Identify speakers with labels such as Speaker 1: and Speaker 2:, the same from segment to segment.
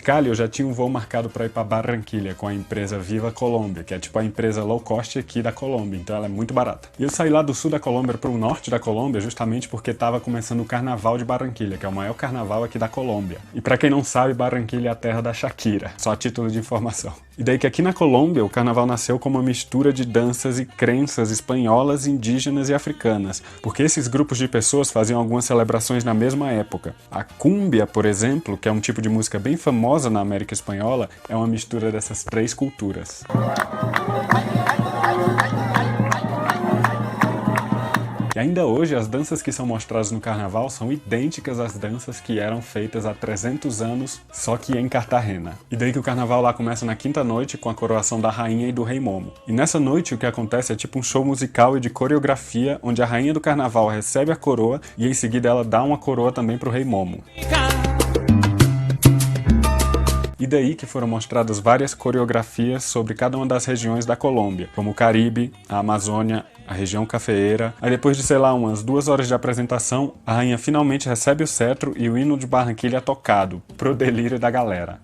Speaker 1: Cali eu já tinha um voo marcado para ir para Barranquilha com a empresa Viva Colômbia, que é tipo a empresa low cost aqui da Colômbia, então ela é muito barata. E eu saí lá do sul da Colômbia para o norte da Colômbia justamente porque estava começando o Carnaval de Barranquilha, que é o maior carnaval aqui da Colômbia. E para quem não sabe, Barranquilha é a terra da Shakira, só a título de informação. E daí que aqui na Colômbia o carnaval nasceu como uma mistura de danças e crenças espanholas, indígenas e africanas, porque esses grupos de pessoas faziam algumas celebrações na mesma época. A cúmbia, por exemplo, que é um tipo de música bem famosa na América Espanhola, é uma mistura dessas três culturas. E ainda hoje, as danças que são mostradas no carnaval são idênticas às danças que eram feitas há 300 anos, só que em Cartagena. E daí que o carnaval lá começa na quinta noite com a coroação da rainha e do rei Momo. E nessa noite o que acontece é tipo um show musical e de coreografia, onde a rainha do carnaval recebe a coroa e em seguida ela dá uma coroa também pro rei Momo. E daí que foram mostradas várias coreografias sobre cada uma das regiões da Colômbia, como o Caribe, a Amazônia, a região cafeeira. Aí depois de, sei lá, umas 2 horas de apresentação, a rainha finalmente recebe o cetro e o hino de Barranquilha é tocado, pro delírio da galera.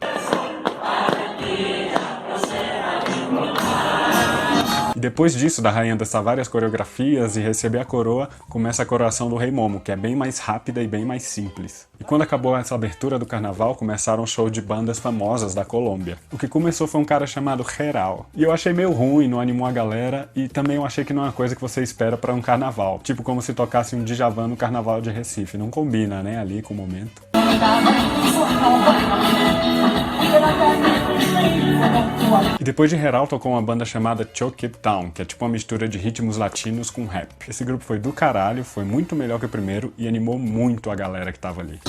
Speaker 1: E depois disso, da rainha dançar várias coreografias e receber a coroa, começa a coroação do rei Momo, que é bem mais rápida e bem mais simples. E quando acabou essa abertura do carnaval, começaram shows de bandas famosas da Colômbia. O que começou foi um cara chamado Geral. E eu achei meio ruim, não animou a galera, e também eu achei que não é uma coisa que você espera pra um carnaval. Tipo como se tocasse um Djavan no carnaval de Recife. Não combina, né, ali com o momento. E depois de Geral tocou uma banda chamada Choke It Down, que é tipo uma mistura de ritmos latinos com rap. Esse grupo foi do caralho, foi muito melhor que o primeiro e animou muito a galera que tava ali.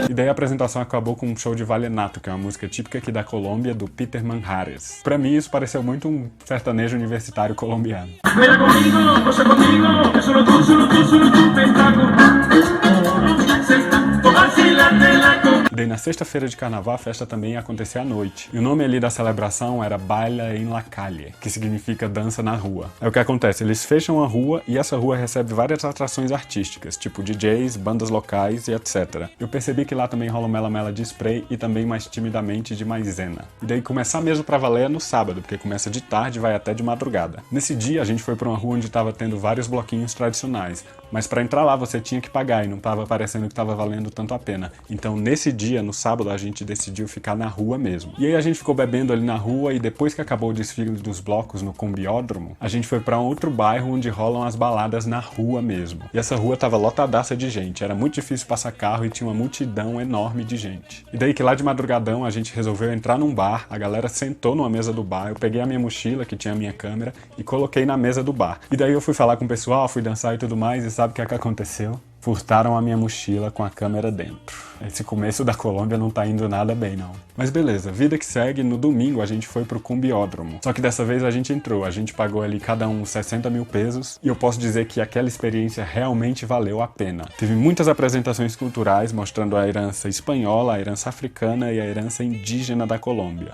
Speaker 1: E daí a apresentação acabou com um show de Vallenato, que é uma música típica aqui da Colômbia, do Peter Manjares. Pra mim isso pareceu muito um sertanejo universitário colombiano. E daí na sexta-feira de carnaval a festa também ia acontecer à noite. E o nome ali da celebração era Baila en la Calle, que significa dança na rua. Aí o que acontece? Eles fecham a rua e essa rua recebe várias atrações artísticas, tipo DJs, bandas locais e etc. Eu percebi que lá também rola um mela-mela de spray e também mais timidamente de maisena. E daí começar mesmo pra valer é no sábado, porque começa de tarde e vai até de madrugada. Nesse dia a gente foi pra uma rua onde tava tendo vários bloquinhos tradicionais, mas pra entrar lá você tinha que pagar e não tava parecendo que tava valendo tanto a pena. Então nesse dia, no sábado, a gente decidiu ficar na rua mesmo. E aí a gente ficou bebendo ali na rua e depois que acabou o desfile dos blocos no Cumbiódromo, a gente foi pra um outro bairro onde rolam as baladas na rua mesmo. E essa rua tava lotadaça de gente, era muito difícil passar carro e tinha uma multidão enorme de gente. E daí que lá de madrugadão a gente resolveu entrar num bar, a galera sentou numa mesa do bar, eu peguei a minha mochila que tinha a minha câmera e coloquei na mesa do bar. E daí eu fui falar com o pessoal, fui dançar e tudo mais e sabe o que é que aconteceu? Furtaram a minha mochila com a câmera dentro. Esse começo da Colômbia não tá indo nada bem, não. Mas beleza, vida que segue, no domingo a gente foi pro Cumbiódromo. Só que dessa vez a gente entrou, a gente pagou ali cada um 60 mil pesos e eu posso dizer que aquela experiência realmente valeu a pena. Teve muitas apresentações culturais mostrando a herança espanhola, a herança africana e a herança indígena da Colômbia.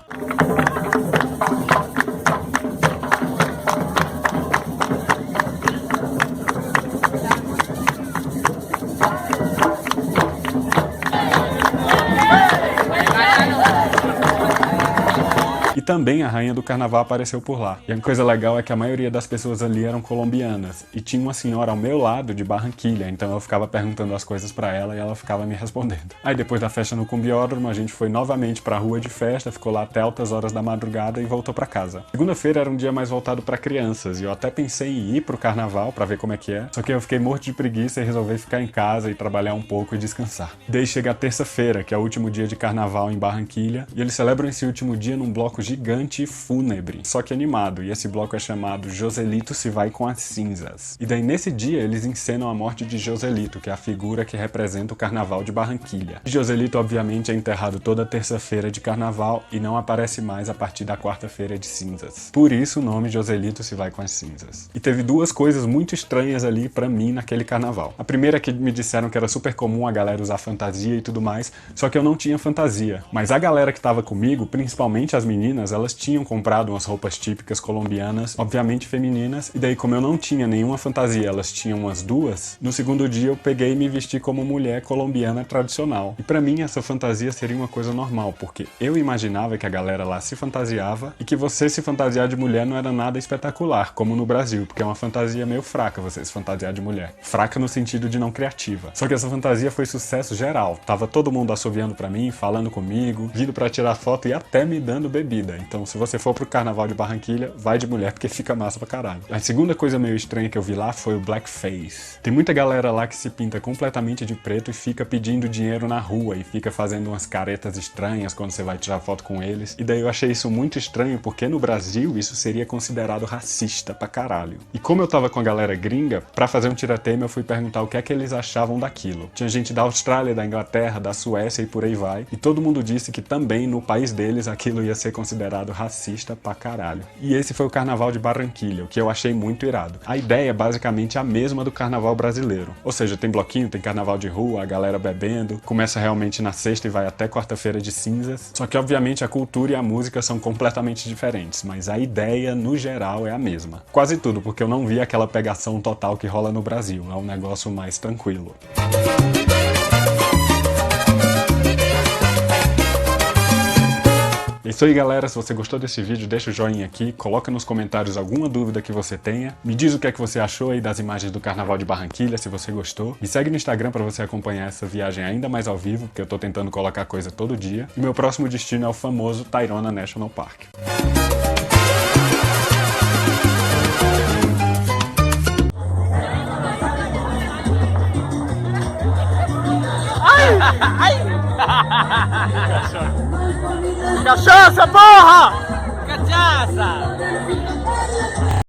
Speaker 1: E também a rainha do carnaval apareceu por lá. E a coisa legal é que a maioria das pessoas ali eram colombianas. E tinha uma senhora ao meu lado de Barranquilha, então eu ficava perguntando as coisas pra ela e ela ficava me respondendo. Aí depois da festa no Cumbiódromo, a gente foi novamente pra rua de festa, ficou lá até altas horas da madrugada e voltou pra casa. Segunda-feira era um dia mais voltado pra crianças e eu até pensei em ir pro carnaval pra ver como é que é. Só que eu fiquei morto de preguiça e resolvi ficar em casa e trabalhar um pouco e descansar. Daí chega a terça-feira, que é o último dia de carnaval em Barranquilha, e eles celebram esse último dia num bloco gigante e fúnebre, só que animado, e esse bloco é chamado Joselito se vai com as cinzas. E daí nesse dia eles encenam a morte de Joselito, que é a figura que representa o carnaval de Barranquilha. E Joselito obviamente é enterrado toda terça-feira de carnaval e não aparece mais a partir da quarta-feira de cinzas. Por isso o nome Joselito se vai com as cinzas. E teve duas coisas muito estranhas ali pra mim naquele carnaval. A primeira é que me disseram que era super comum a galera usar fantasia e tudo mais, só que eu não tinha fantasia. Mas a galera que tava comigo, principalmente as meninas, meninas, elas tinham comprado umas roupas típicas colombianas, obviamente femininas, e daí como eu não tinha nenhuma fantasia, elas tinham umas duas, no segundo dia eu peguei e me vesti como mulher colombiana tradicional. E pra mim essa fantasia seria uma coisa normal, porque eu imaginava que a galera lá se fantasiava e que você se fantasiar de mulher não era nada espetacular, como no Brasil, porque é uma fantasia meio fraca você se fantasiar de mulher. Fraca no sentido de não criativa. Só que essa fantasia foi sucesso geral. Tava todo mundo assoviando pra mim, falando comigo, vindo pra tirar foto e até me dando bebida. Então se você for pro Carnaval de Barranquilha, vai de mulher porque fica massa pra caralho. A segunda coisa meio estranha que eu vi lá foi o blackface. Tem muita galera lá que se pinta completamente de preto e fica pedindo dinheiro na rua e fica fazendo umas caretas estranhas quando você vai tirar foto com eles. E daí eu achei isso muito estranho porque no Brasil isso seria considerado racista pra caralho. E como eu tava com a galera gringa, pra fazer um tiratema eu fui perguntar o que é que eles achavam daquilo. Tinha gente da Austrália, da Inglaterra, da Suécia e por aí vai. E todo mundo disse que também no país deles aquilo ia ser considerado racista pra caralho. E esse foi o Carnaval de Barranquilha, o que eu achei muito irado. A ideia é basicamente a mesma do Carnaval brasileiro. Ou seja, tem bloquinho, tem carnaval de rua, a galera bebendo, começa realmente na sexta e vai até quarta-feira de cinzas. Só que obviamente a cultura e a música são completamente diferentes, mas a ideia no geral é a mesma. Quase tudo, porque eu não vi aquela pegação total que rola no Brasil, é um negócio mais tranquilo. É isso aí, galera. Se você gostou desse vídeo, deixa o joinha aqui, coloca nos comentários alguma dúvida que você tenha, me diz o que é que você achou aí das imagens do Carnaval de Barranquilha, se você gostou. Me segue no Instagram para você acompanhar essa viagem ainda mais ao vivo, porque eu tô tentando colocar coisa todo dia. E meu próximo destino é o famoso Tayrona National Park.
Speaker 2: Cachaça, porra! Cachaça!